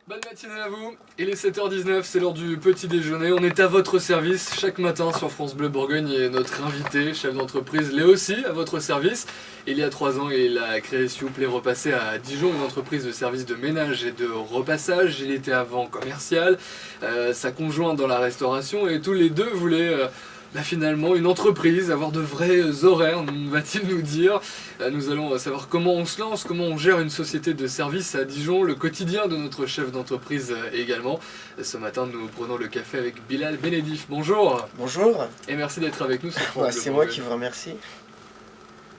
Bonne matinée à vous, il est 7h19, c'est l'heure du petit déjeuner, on est à votre service chaque matin sur France Bleu Bourgogne et notre invité, chef d'entreprise Léo aussi, à votre service. Il y a 3 ans, il a créé s'il vous plaît Repassé à Dijon, une entreprise de services de ménage et de repassage. Il était avant commercial, sa conjointe dans la restauration et tous les deux voulaient finalement une entreprise, avoir de vrais horaires, va-t-il nous dire. Nous allons savoir comment on se lance, comment on gère une société de services à Dijon, le quotidien de notre chef d'entreprise également. Ce matin, nous prenons le café avec Bilal Benedif. Bonjour Bonjour, et merci d'être avec nous sur France Bleu c'est moi Bourgogne. qui vous remercie.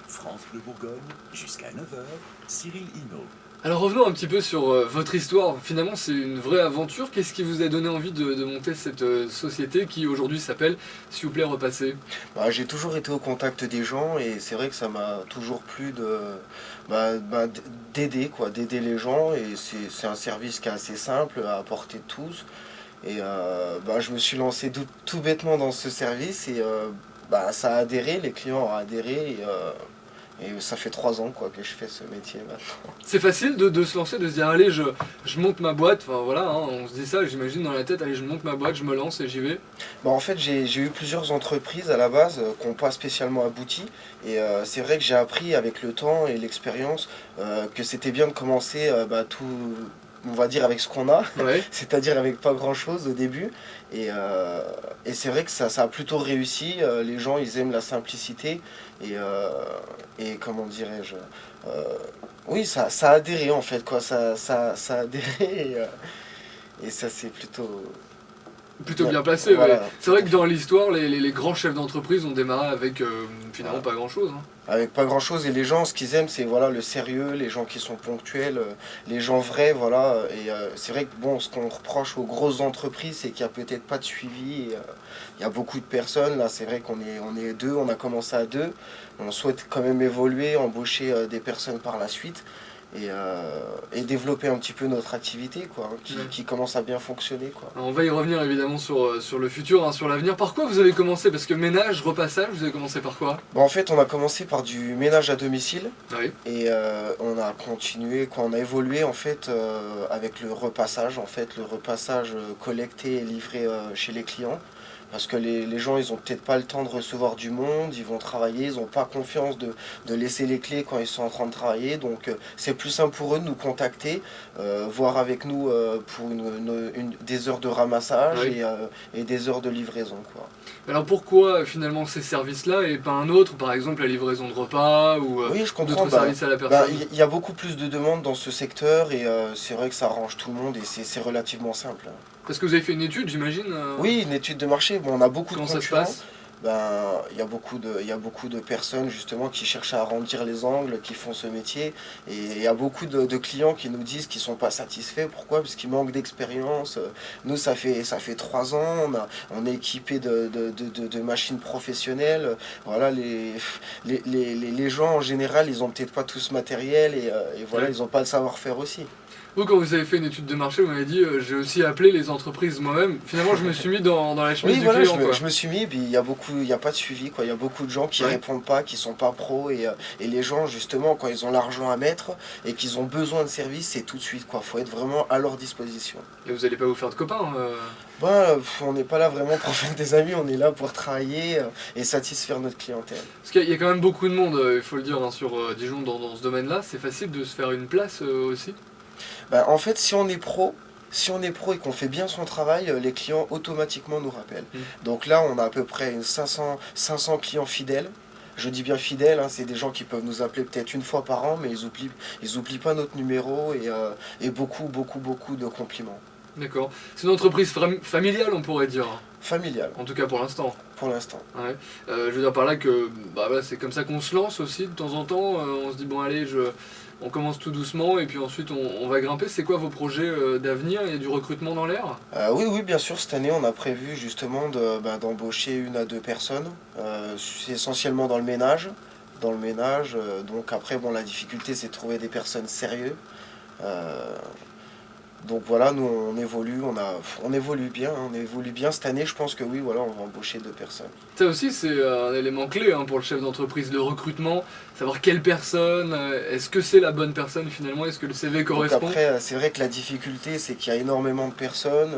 France Bleu Bourgogne, jusqu'à 9h, Cyril Hinault. Alors revenons un petit peu sur votre histoire. Finalement, c'est une vraie aventure. Qu'est-ce qui vous a donné envie de monter cette société qui aujourd'hui s'appelle s'il vous plaît Repassé? J'ai toujours été au contact des gens et c'est vrai que ça m'a toujours plu d'aider les gens, et c'est un service qui est assez simple à apporter de tous. Et je me suis lancé tout bêtement dans ce service et ça a adhéré, les clients ont adhéré et ça fait 3 ans que je fais ce métier maintenant. C'est facile de se lancer, de se dire allez je monte ma boîte, enfin voilà, hein, on se dit ça j'imagine dans la tête, allez je monte ma boîte, je me lance et j'y vais. En fait, j'ai eu plusieurs entreprises à la base qui n'ont pas spécialement abouti. Et c'est vrai que j'ai appris avec le temps et l'expérience que c'était bien de commencer tout, on va dire, avec ce qu'on a, Ouais. c'est-à-dire avec pas grand-chose au début. Et c'est vrai que ça a plutôt réussi. Les gens, ils aiment la simplicité. Et comment dirais-je, oui, ça a adhéré en fait, quoi. Ça a adhéré et ça c'est plutôt... Plutôt bien placé, ouais. Voilà. C'est vrai que dans l'histoire, les grands chefs d'entreprise ont démarré avec finalement pas grand chose. Hein. Avec pas grand chose, et les gens, ce qu'ils aiment, c'est voilà, le sérieux, les gens qui sont ponctuels, les gens vrais, voilà. Et c'est vrai que bon, ce qu'on reproche aux grosses entreprises, c'est qu'il n'y a peut-être pas de suivi. Et, il y a beaucoup de personnes, là c'est vrai on est deux, on a commencé à deux. On souhaite quand même évoluer, embaucher des personnes par la suite. Et développer un petit peu notre activité, quoi, hein, Ouais. qui commence à bien fonctionner, quoi. Alors, on va y revenir évidemment sur le futur, hein, sur l'avenir. Par quoi vous avez commencé? Parce que ménage, repassage, vous avez commencé par quoi? En fait, on a commencé par du ménage à domicile. Oui. Et on a continué, on a évolué en fait avec le repassage, collecté et livré chez les clients. Parce que les gens, ils ont peut-être pas le temps de recevoir du monde, ils vont travailler, ils n'ont pas confiance de laisser les clés quand ils sont en train de travailler. Donc c'est plus simple pour eux de nous contacter, voir avec nous pour des heures de ramassage Oui. et des heures de livraison, quoi. Alors pourquoi finalement ces services-là et pas un autre, par exemple la livraison de repas ou Oui, je comprends. d'autres services à la personne? Il y a beaucoup plus de demandes dans ce secteur et c'est vrai que ça arrange tout le monde et c'est relativement simple. Parce que vous avez fait une étude, j'imagine Oui, une étude de marché. Bon, on a beaucoup de Comment ça se concurrents. passe? Il y a beaucoup de personnes justement qui cherchent à arrondir les angles, qui font ce métier. Et il y a beaucoup de clients qui nous disent qu'ils ne sont pas satisfaits. Pourquoi? Parce qu'ils manquent d'expérience. Nous, ça fait 3 ans. On est équipé de machines professionnelles. Voilà, les gens en général, ils n'ont peut-être pas tout ce matériel et voilà, Ouais. ils n'ont pas le savoir-faire aussi. Vous, quand vous avez fait une étude de marché, vous m'avez dit j'ai aussi appelé les entreprises moi-même. Finalement, je me suis mis dans la chemise Oui, du voilà, client, quoi. je me suis mis, puis il y a pas de suivi, quoi. Il y a beaucoup de gens qui Ouais. répondent pas, qui sont pas pros, et les gens, justement, quand ils ont l'argent à mettre et qu'ils ont besoin de service, c'est tout de suite, quoi. Faut être vraiment à leur disposition. Et vous allez pas vous faire de copains On n'est pas là vraiment pour faire des amis, on est là pour travailler et satisfaire notre clientèle. Parce qu'il y a quand même beaucoup de monde, il faut le dire, hein, sur Dijon dans ce domaine-là. C'est facile de se faire une place aussi. En fait, si on est pro et qu'on fait bien son travail, les clients automatiquement nous rappellent. Donc là, on a à peu près 500 clients fidèles. Je dis bien fidèles, hein, c'est des gens qui peuvent nous appeler peut-être une fois par an, mais ils oublient pas notre numéro et beaucoup, beaucoup, beaucoup de compliments. D'accord. C'est une entreprise familiale, on pourrait dire. Familial, En tout cas pour l'instant. pour l'instant. Ouais. Je veux dire par là que voilà, c'est comme ça qu'on se lance aussi de temps en temps. On se dit bon allez, on commence tout doucement et puis ensuite on va grimper. C'est quoi vos projets d'avenir? Il y a du recrutement dans l'air? Oui, oui, bien sûr, cette année, on a prévu justement d'embaucher 1 à 2 personnes, c'est essentiellement dans le ménage. Donc après, bon, la difficulté, c'est de trouver des personnes sérieuses. Euh, Donc voilà, nous on évolue, on évolue bien, hein, on évolue bien. Cette année, je pense que oui, voilà, on va embaucher 2 personnes. Ça aussi, c'est un élément clé pour le chef d'entreprise, le recrutement, savoir quelle personne, est-ce que c'est la bonne personne finalement, est-ce que le CV Donc correspond. après, c'est vrai que la difficulté, c'est qu'il y a énormément de personnes.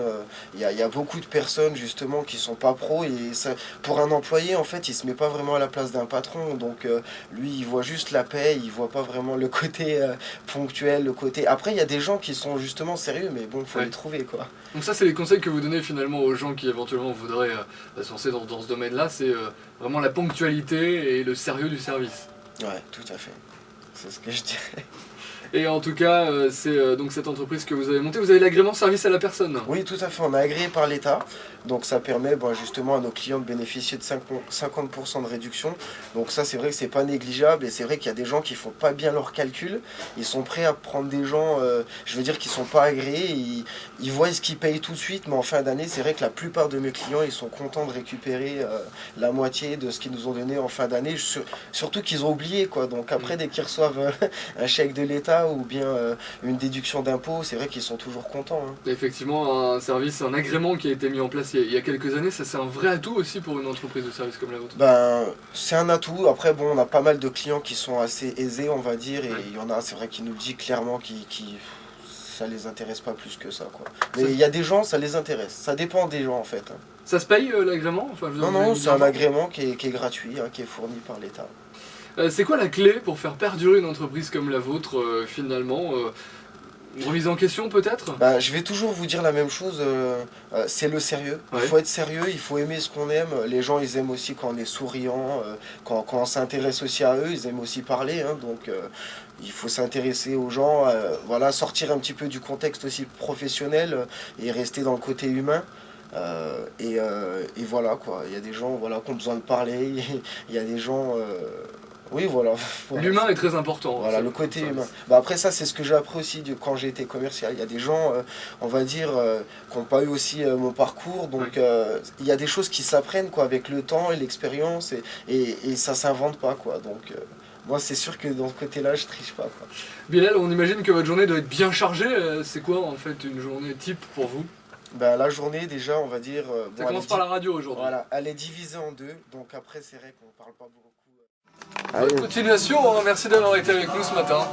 Il y a beaucoup de personnes justement qui sont pas pros et ça, pour un employé, en fait, il se met pas vraiment à la place d'un patron. Donc lui, il voit juste la paie, il voit pas vraiment le côté ponctuel, le côté. Après, il y a des gens qui sont justement sérieux, mais bon, faut Ouais. les trouver quoi. Donc ça, c'est les conseils que vous donnez finalement aux gens qui éventuellement voudraient se lancer dans ce domaine-là, c'est vraiment la ponctualité et le sérieux du service. Ouais, tout à fait. C'est ce que je dirais. Et en tout cas, c'est donc cette entreprise que vous avez montée, vous avez l'agrément service à la personne. Oui, tout à fait. On est agréé par l'État. Donc ça permet justement à nos clients de bénéficier de 50% de réduction. Donc ça, c'est vrai que c'est pas négligeable. Et c'est vrai qu'il y a des gens qui font pas bien leurs calculs. Ils sont prêts à prendre des gens, je veux dire, qui sont pas agréés. Ils voient ce qu'ils payent tout de suite. Mais en fin d'année, c'est vrai que la plupart de mes clients, ils sont contents de récupérer la moitié de ce qu'ils nous ont donné en fin d'année. Surtout qu'ils ont oublié, quoi. Donc après, dès qu'ils reçoivent un chèque de l'État ou bien une déduction d'impôt, c'est vrai qu'ils sont toujours contents. Hein. Effectivement, un service, un agrément qui a été mis en place il y a quelques années, ça c'est un vrai atout aussi pour une entreprise de service comme la vôtre. C'est un atout. Après, bon, on a pas mal de clients qui sont assez aisés, on va dire, et il y en a, c'est vrai, qui nous le dit clairement, ça les intéresse pas plus que ça, quoi. Mais il y a des gens, ça les intéresse. Ça dépend des gens, en fait. Hein. Ça se paye l'agrément Non, c'est un agrément qui est gratuit, hein, qui est fourni par l'État. C'est quoi la clé pour faire perdurer une entreprise comme la vôtre finalement une remise en question peut-être. Je vais toujours vous dire la même chose, c'est le sérieux. Ouais. Il faut être sérieux, il faut aimer ce qu'on aime. Les gens, ils aiment aussi quand on est souriant, quand on s'intéresse aussi à eux, ils aiment aussi parler. Hein, donc il faut s'intéresser aux gens, voilà, sortir un petit peu du contexte aussi professionnel et rester dans le côté humain. Et voilà quoi, il y a des gens qui ont besoin de parler, il y a des gens... Oui, voilà. L'humain est très important. Voilà, le côté humain. Après, ça, c'est ce que j'ai appris aussi quand j'ai été commercial. Il y a des gens, on va dire, qui n'ont pas eu aussi mon parcours. Donc, il y a des choses qui s'apprennent quoi, avec le temps et l'expérience. Et ça ne s'invente pas. Quoi. Donc, moi, c'est sûr que dans ce côté-là, je triche pas. Quoi. Bilal, on imagine que votre journée doit être bien chargée. C'est quoi, en fait, une journée type pour vous? La journée, déjà, on va dire... ça commence par la radio aujourd'hui. Voilà, elle est divisée en 2. Donc, après, c'est vrai qu'on ne parle pas beaucoup. Bonne continuation, hein. Merci d'avoir été avec nous ce matin.